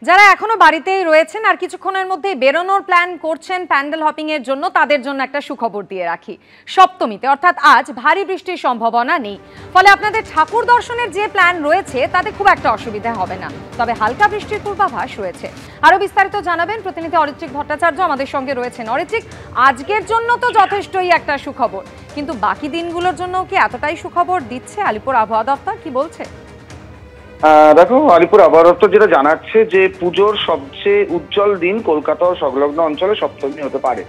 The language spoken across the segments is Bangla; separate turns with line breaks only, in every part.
যারা এখনো বাড়িতেই রয়েছেন আর কিছুক্ষণের মধ্যেই বেরোনোর প্ল্যান করছেন প্যান্ডেল হপিং এর জন্য, তাদের জন্য একটা সুখবর দিয়ে রাখি। সপ্তমীতে অর্থাৎ আজ ভারী বৃষ্টির সম্ভাবনা নেই, ফলে আপনাদের ঠাকুর দর্শনের যে প্ল্যান রয়েছে তাতে খুব একটা অসুবিধা হবে না। তবে হালকা বৃষ্টির পূর্বাভাস রয়েছে। আরো বিস্তারিত জানাবেন প্রতিনিধি অরিত্রিক ভট্টাচার্য আমাদের সঙ্গে রয়েছেন। অরিত্রিক, আজকের জন্য তো যথেষ্টই একটা সুখবর, কিন্তু বাকি দিনগুলোর জন্য কি এতটাই সুখবর দিচ্ছে আলিপুর আবহাওয়া দপ্তর? কি বলছে?
দেখো, আলিপুর আবহাওয়া দপ্তর যেটা জানাচ্ছে যে পুজোর সবচেয়ে উজ্জ্বল দিন কলকাতা ও সংলগ্ন অঞ্চলে সপ্তমী হতে পারে।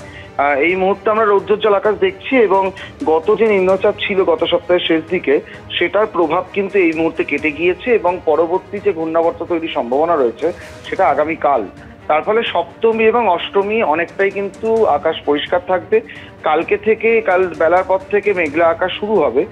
এই মুহূর্তে আমরা রৌদ্রোজ্জ্বল আকাশ দেখছি এবং গত যে নিম্নচাপ ছিল গত সপ্তাহের শেষ দিকে, সেটার প্রভাব কিন্তু এই মুহূর্তে কেটে গিয়েছে এবং পরবর্তী যে ঘূর্ণাবর্ত তৈরির সম্ভাবনা রয়েছে সেটা আগামীকাল। তার ফলে সপ্তমী এবং অষ্টমী অনেকটাই কিন্তু আকাশ পরিষ্কার থাকবে। কালকে থেকে কাল বেলার পর থেকে মেঘলা আকাশ শুরু হবে।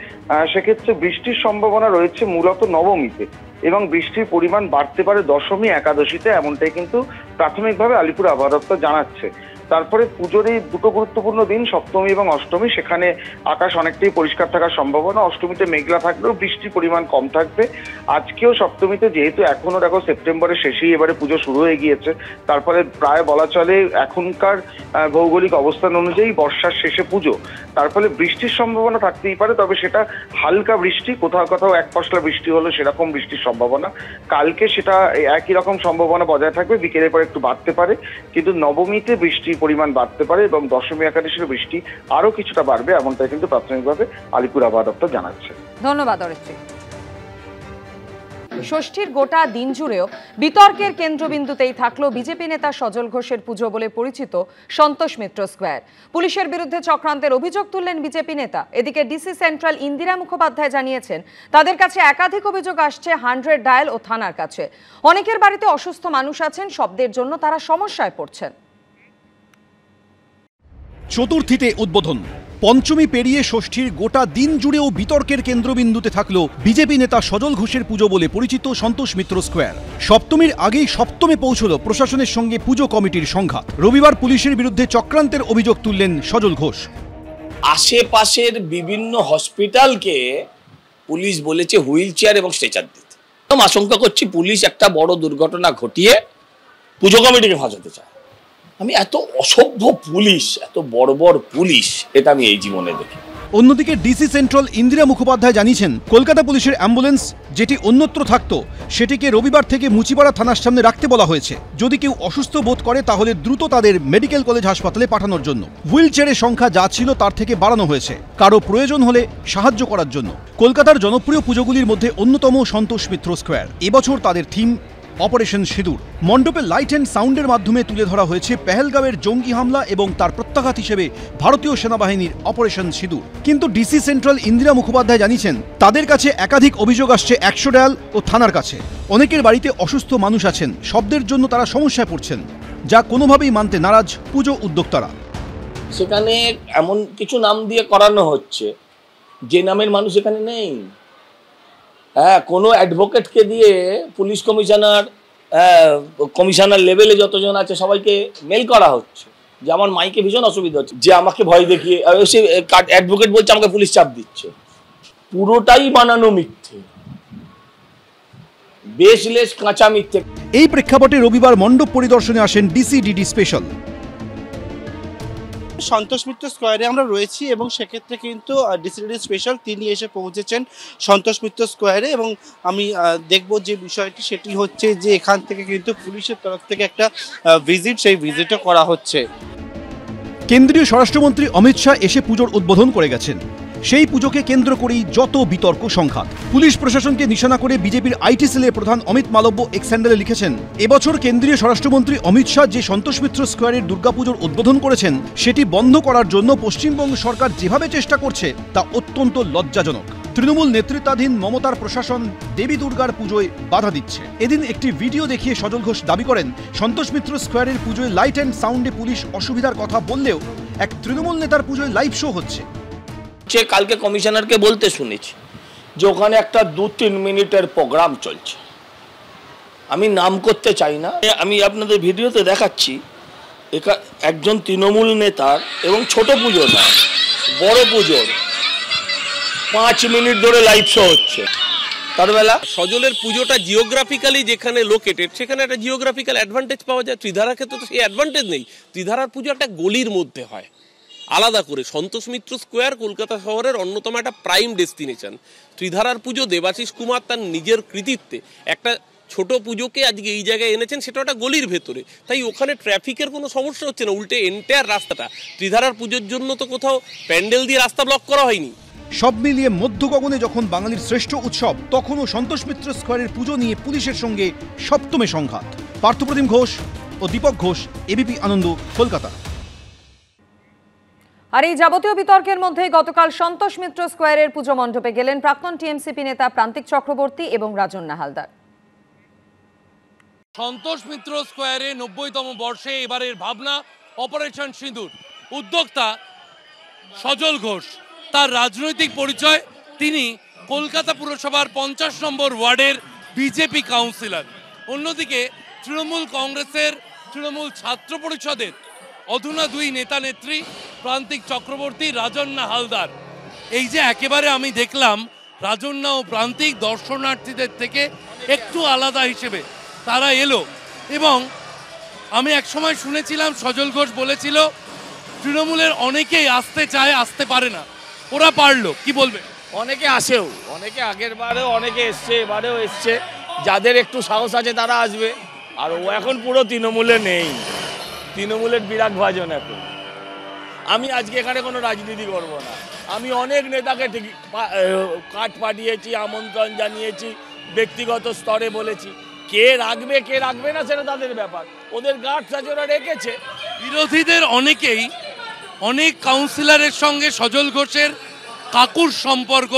সেক্ষেত্রে বৃষ্টির সম্ভাবনা রয়েছে মূলত নবমীতে এবং বৃষ্টির পরিমাণ বাড়তে পারে দশমী একাদশীতে, এমনটাই কিন্তু প্রাথমিকভাবে আলিপুর আবহাওয়া দপ্তর জানাচ্ছে। তারপরে পুজোর এই দুটো গুরুত্বপূর্ণ দিন সপ্তমী এবং অষ্টমী, সেখানে আকাশ অনেকটাই পরিষ্কার থাকার সম্ভাবনা। অষ্টমীতে মেঘলা থাকলেও বৃষ্টির পরিমাণ কম থাকবে। আজকেও সপ্তমীতে যেহেতু এখনো দেখো সেপ্টেম্বরের শেষেই এবারে পুজো শুরু হয়ে গিয়েছে, তারপরে প্রায় বলা চলে এখনকার ভৌগোলিক অবস্থান অনুযায়ী বর্ষার শেষে পুজো। তার ফলে বৃষ্টির সম্ভাবনা থাকতেই পারে, তবে সেটা হালকা বৃষ্টি, কোথাও কোথাও এক পশলা বৃষ্টি হলো সেরকম বৃষ্টির সম্ভাবনা। কালকে সেটা একই রকম সম্ভাবনা বজায় থাকবে, বিকেলের পর একটু বাড়তে পারে, কিন্তু নবমীতে বৃষ্টির পরিমাণ বাড়তে পারে এবং দশমী একাদশীর বৃষ্টি আরো কিছুটা বাড়বে, এমনটাই কিন্তু প্রাথমিকভাবে আলিপুর আবহাওয়া দপ্তর জানাচ্ছে।
ধন্যবাদ অরিত্রিক। ষষ্ঠীর গোটা দিন জুড়েও বিতর্কের কেন্দ্রবিন্দুতেই থাকলো বিজেপি নেতা সজল ঘোষের পুজো বলে পরিচিত সন্তোষ মিত্র স্কোয়ার। পুলিশের বিরুদ্ধে চক্রান্তের অভিযোগ তুললেন বিজেপি নেতা। এদিকে ডিসি সেন্ট্রাল ইন্দিরা মুখোপাধ্যায় জানিয়েছেন তাদের কাছে একাধিক অভিযোগ আসছে 100 ডায়াল ও থানার কাছে। অনেকের বাড়িতে অসুস্থ মানুষ আছেন, শব্দের জন্য তারা সমস্যায় পড়ছেন।
চতুর্থীতে উদ্বোধন, পঞ্চমী পেরিয়ে ষষ্ঠীর গোটা দিন জুড়েও বিতর্কের কেন্দ্রবিন্দুতে থাকলো বিজেপি নেতা সজল ঘোষের পুজো বলে পরিচিত সন্তোষ মিত্র স্কোয়ার। সপ্তমীর আগেই সপ্তমে পৌঁছল প্রশাসনের সঙ্গে পুজো কমিটির সংঘাত। রবিবার পুলিশের বিরুদ্ধে চক্রান্তের অভিযোগ তুললেন সজল ঘোষ।
আশেপাশের বিভিন্ন হসপিটালকে পুলিশ বলেছে হুইল চেয়ার এবং স্ট্রেচার দিতে। আশঙ্কা করছি পুলিশ একটা বড় দুর্ঘটনা ঘটিয়ে পুজো কমিটিকে ফাঁসাতে চায়। আমি এত অসভ্য পুলিশ, এত বর্বর পুলিশ, এটা আমি এই জীবনে দেখি।
অন্যদিকে ডিসি সেন্ট্রাল ইন্দিরা মুখোপাধ্যায় জানিয়েছেন কলকাতা পুলিশের অ্যাম্বুলেন্স যেটি অন্যত্র থাকতো সেটিকে রবিবার থেকে মুচিপাড়া থানার সামনে রাখতে বলা হয়েছে। যদি কেউ অসুস্থ বোধ করে তাহলে দ্রুত তাদের মেডিকেল কলেজ হাসপাতালে পাঠানোর জন্য। হুইল চেয়ারের সংখ্যা যা ছিল তার থেকে বাড়ানো হয়েছে কারো প্রয়োজন হলে সাহায্য করার জন্য। কলকাতার জনপ্রিয় পুজোগুলির মধ্যে অন্যতম সন্তোষ মিত্র স্কোয়ার। এবছর তাদের থিম অপারেশন সিঁদুর। মণ্ডপে লাইট অ্যান্ড সাউন্ডের মাধ্যমে তুলে ধরা হয়েছে পেহেলগাঁওয়ের জঙ্গি হামলা এবং তার প্রত্যাঘাত হিসেবে ভারতীয় সেনাবাহিনীর অপারেশন সিঁদুর। কিন্তু ডিসি সেন্ট্রাল ইন্দিরা মুখোপাধ্যায় জানিয়েছেন তাদের কাছে একাধিক অভিযোগ আসছে 100 ডায়াল ও থানার কাছে। অনেকের বাড়িতে অসুস্থ মানুষ আছেন, শব্দের জন্য তারা সমস্যায় পড়ছেন, যা কোনোভাবেই মানতে নারাজ পুজো উদ্যোক্তারা।
সেখানে এমন কিছু নাম দিয়ে করানো হচ্ছে যে নামের মানুষ এখানে নেই। কোনো অ্যাডভোকেটকে দিয়ে পুলিশ কমিশনার লেভেলে যতজন আছে সবাইকে মেল করা হচ্ছে যে আমার মাইকে ভীষণ অসুবিধা হচ্ছে, যে আমাকে ভয় দেখিয়ে সে অ্যাডভোকেট বলছে আমাকে পুলিশ চাপ দিচ্ছে। পুরোটাই বানানো মিথ্যে, বেসলেস কাঁচা মিথ্যে।
এই প্রেক্ষাপটে রবিবার মণ্ডপ পরিদর্শনে আসেন ডিসি স্পেশাল।
সন্তোষ মিত্র স্কোয়ারে আমরা রয়েছি এবং সেক্ষেত্রে কিন্তু ডিসিডি স্পেশাল তিনি এসে পৌঁছেছেন সন্তোষ মিত্র স্কোয়ারে এবং আমি দেখব যে বিষয়টি সেটি হচ্ছে যে এখান থেকে কিন্তু পুলিশের তরফ থেকে একটা ভিজিট, সেই ভিজিটও করা হচ্ছে।
কেন্দ্রীয় স্বরাষ্ট্রমন্ত্রী অমিত শাহ এসে পুজোর উদ্বোধন করে গেছেন। সেই পুজোকে কেন্দ্র করেই যত বিতর্ক সংঘাত। পুলিশ প্রশাসনকে নিশানা করে বিজেপির আইটি সেলের প্রধান অমিত মালব্য এক্স হ্যান্ডেলে লিখেছেন এবছর কেন্দ্রীয় স্বরাষ্ট্রমন্ত্রী অমিত শাহ যে সন্তোষ মিত্র স্কোয়ারের দুর্গাপুজোর উদ্বোধন করেছেন সেটি বন্ধ করার জন্য পশ্চিমবঙ্গ সরকার যেভাবে চেষ্টা করছে তা অত্যন্ত লজ্জাজনক। তৃণমূল নেতৃত্বাধীন মমতার প্রশাসন দেবী দুর্গার পুজোয় বাধা দিচ্ছে। এদিন একটি ভিডিও দেখিয়ে সজল ঘোষ দাবি করেন সন্তোষ মিত্র স্কোয়ারের পুজোয় লাইট অ্যান্ড সাউন্ডে পুলিশ অসুবিধার কথা বললেও এক তৃণমূল নেতার পুজোয় লাইভ শো হচ্ছে।
কালকে কমিশনারকে বলতে শুনেছি যে ওখানে একটা 2-3 মিনিটের প্রোগ্রাম চলছে, আমি নাম করতে চাই না, আমি আপনাদের ভিডিওতে দেখাচ্ছি। একজন তৃণমূল নেতার এবং ছোট পুজো না বড় পুজোর 5 মিনিট ধরে লাইভ শো হচ্ছে। তারবেলা
সজলের পুজোটা জিওগ্রাফিক্যালি যেখানে লোকেটেড সেখানে একটা জিওগ্রাফিক্যাল অ্যাডভান্টেজ পাওয়া যায়। ত্রিধারার ক্ষেত্রে তো সেই অ্যাডভান্টেজ নেই। ত্রিধারার পুজো একটা গলির মধ্যে হয় আলাদা করে। সন্তোষ মিত্র স্কোয়ার কলকাতা শহরের অন্যতম একটা প্রাইম ডেস্টিনেশন। ত্রিধারার পুজো দেবাশিস কুমার তার নিজের কৃতিত্বে একটা ছোট পুজোকে আজকে এই জায়গায় এনেছেন, সেটা একটা গলির ভেতরে, তাই ওখানে ট্রাফিকের কোনো সমস্যা হচ্ছে না। উল্টে এন্টায়ার রাস্তাটা ত্রিধারার পুজোর জন্য তো কোথাও প্যান্ডেল দিয়ে রাস্তা ব্লক করা হয়নি।
সব মিলিয়ে মধ্য গগনে যখন বাঙালির শ্রেষ্ঠ উৎসব, তখনও সন্তোষ মিত্র স্কোয়ারের পুজো নিয়ে পুলিশের সঙ্গে সপ্তমে সংঘাত। পার্থপ্রতিম ঘোষ ও দীপক ঘোষ, এবিপি আনন্দ, কলকাতা।
আর এই যাবতীয় বিতর্কের মধ্যে গতকাল সন্তোষ মিত্র স্কোয়ারের পুজো মণ্ডপে গেলেন প্রাক্তন টিএমসিপি নেতা প্রান্তিক চক্রবর্তী এবং রাজন্না হালদার।
সন্তোষ মিত্র স্কোয়ারে ৯০তম বর্ষে এবারের ভাবনা অপারেশন সিঁদুর। উদ্যোক্তা সজল ঘোষ। তার রাজনৈতিক পরিচয়, তিনি কলকাতা পুরসভার ৫০ নম্বর ওয়ার্ডের বিজেপি কাউন্সিলর। অন্যদিকে তৃণমূল কংগ্রেসের, তৃণমূল ছাত্র পরিষদের অধুনা ২ নেতা নেত্রী প্রান্তিক চক্রবর্তী, রাজন্না হালদার। এই যে একেবারে আমি দেখলাম রাজন্না ও প্রান্তিক দর্শনার্থীদের থেকে একটু আলাদা হিসেবে তারা এলো। এবং আমি একসময় শুনেছিলাম সজল ঘোষ বলেছিল তৃণমূলের অনেকেই আসতে চায়, আসতে পারে না, ওরা পারলো। কি বলবে?
অনেকে আসেও, অনেকে আগের বারেও অনেকে এসছে, এবারেও এসছে। যাদের একটু সাহস আছে তারা আসবে। আর ও এখন পুরো তৃণমূলে নেই, তৃণমূলের বিরাট ভাজন এখন। আমি আজকে এখানে কোনো রাজনীতি করব না। আমি অনেক নেতাকে কার্ড পাঠিয়েছি, আমন্ত্রণ জানিয়েছি, ব্যক্তিগত স্তরে বলেছি। কে রাখবে কে রাখবে না সেটা তাদের ব্যাপার, ওদের গার্ডস আছে, ওরা রেখেছে।
বিরোধীদের অনেকেই অনেক কাউন্সিলরের সঙ্গে সজল ঘোষের কাকুর সম্পর্ক,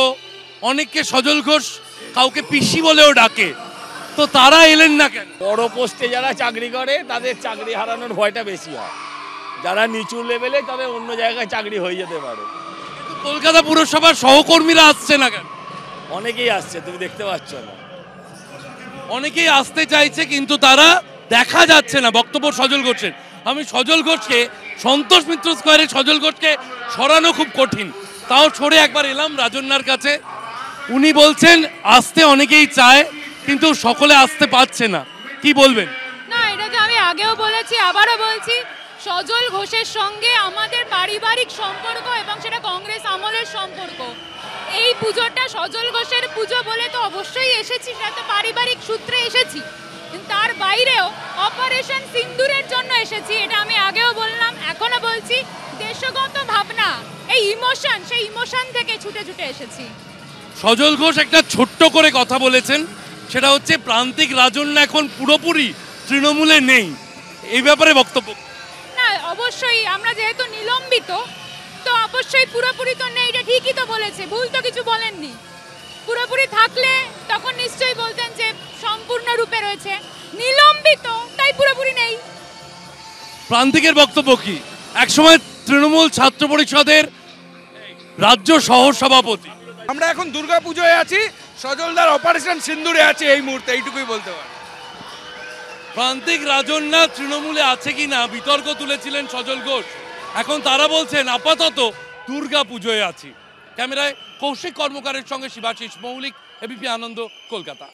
অনেককে সজল ঘোষ কাউকে পিসি বলেও ডাকে, তো তারা এলেন না কেন?
বড় পোস্টে যারা চাকরি করে তাদের চাকরি হারানোর ভয়টা বেশি হয়। যারা নিচু লেভেলে তাদের অন্য জায়গায় চাকরি হয়ে যেতে পারে।
কলকাতা পুরসভার সহকর্মীরা আসছে না কেন?
অনেকেই আসছে, তুমি দেখতে পাচ্ছ না।
অনেকেই আসতে চাইছে কিন্তু তারা দেখা যাচ্ছে না। বক্তব্য সজল ঘোষের। আমি সজল ঘোষকে, সন্তোষ মিত্র স্কোয়ারে সজল ঘোষকে সরানো খুব কঠিন, তাও সরে একবার এলাম রাজন্নার কাছে। উনি বলছেন আসতে অনেকেই চায় কিন্তু সকলে আসতে পারছে না। কি বলবেন?
না, এটা তো আমি আগেও বলেছি, আবারও বলছি, সজল ঘোষের সঙ্গে আমাদের পারিবারিক সম্পর্ক এবং সেটা কংগ্রেস আমলের সম্পর্ক। এই পুজোটা সজল ঘোষের পুজো বলে তো অবশ্যই এসেছি, সেটা তো পারিবারিক সূত্রে এসেছি। তার বাইরেও অপারেশন সিন্দুরের জন্য এসেছি, এটা আমি আগেও বললাম, এখনো বলছি। দেশগত ভাবনা, এই ইমোশন, সেই ইমোশন থেকে ছুটে ছুটে এসেছি।
সজল ঘোষ একটা ছোট্ট করে কথা বলেছেন, সেটা হচ্ছে প্রান্তিক রাজন্না এখন পুরোপুরি তৃণমূলে নেই। এই ব্যাপারে বক্তব্য?
না, অবশ্যই আমরা যেহেতু নিলম্বিত, তো অবশ্যই পুরোপুরি তো নেই, এটা ঠিকই তো বলেছে, ভুল তো কিছু বলেননি। পুরোপুরি থাকলে তখন নিশ্চয়ই বলতেন যে সম্পূর্ণরূপে রয়েছে। নিলম্বিত, তাই পুরোপুরি নেই।
প্রান্তিকের বক্তব্য কি? একসময় তৃণমূল ছাত্র পরিষদের রাজ্য সহ সভাপতি।
আমরা এখন দুর্গাপুজোয় আছি, সজলদার অপারেশন সিন্দুরে আছে এই মুহূর্তে, এইটুকুই বলতে পারি।
প্রান্তিক রাজন্না তৃণমূলে আছে কিনা বিতর্ক তুলেছিলেন সজল ঘোষ। এখন তারা বলছেন আপাতত দুর্গা পুজোয় আছি। ক্যামেরায় কৌশিক কর্মকারের সঙ্গে শিবাশিস মৌলিক, এবিপি আনন্দ, কলকাতা।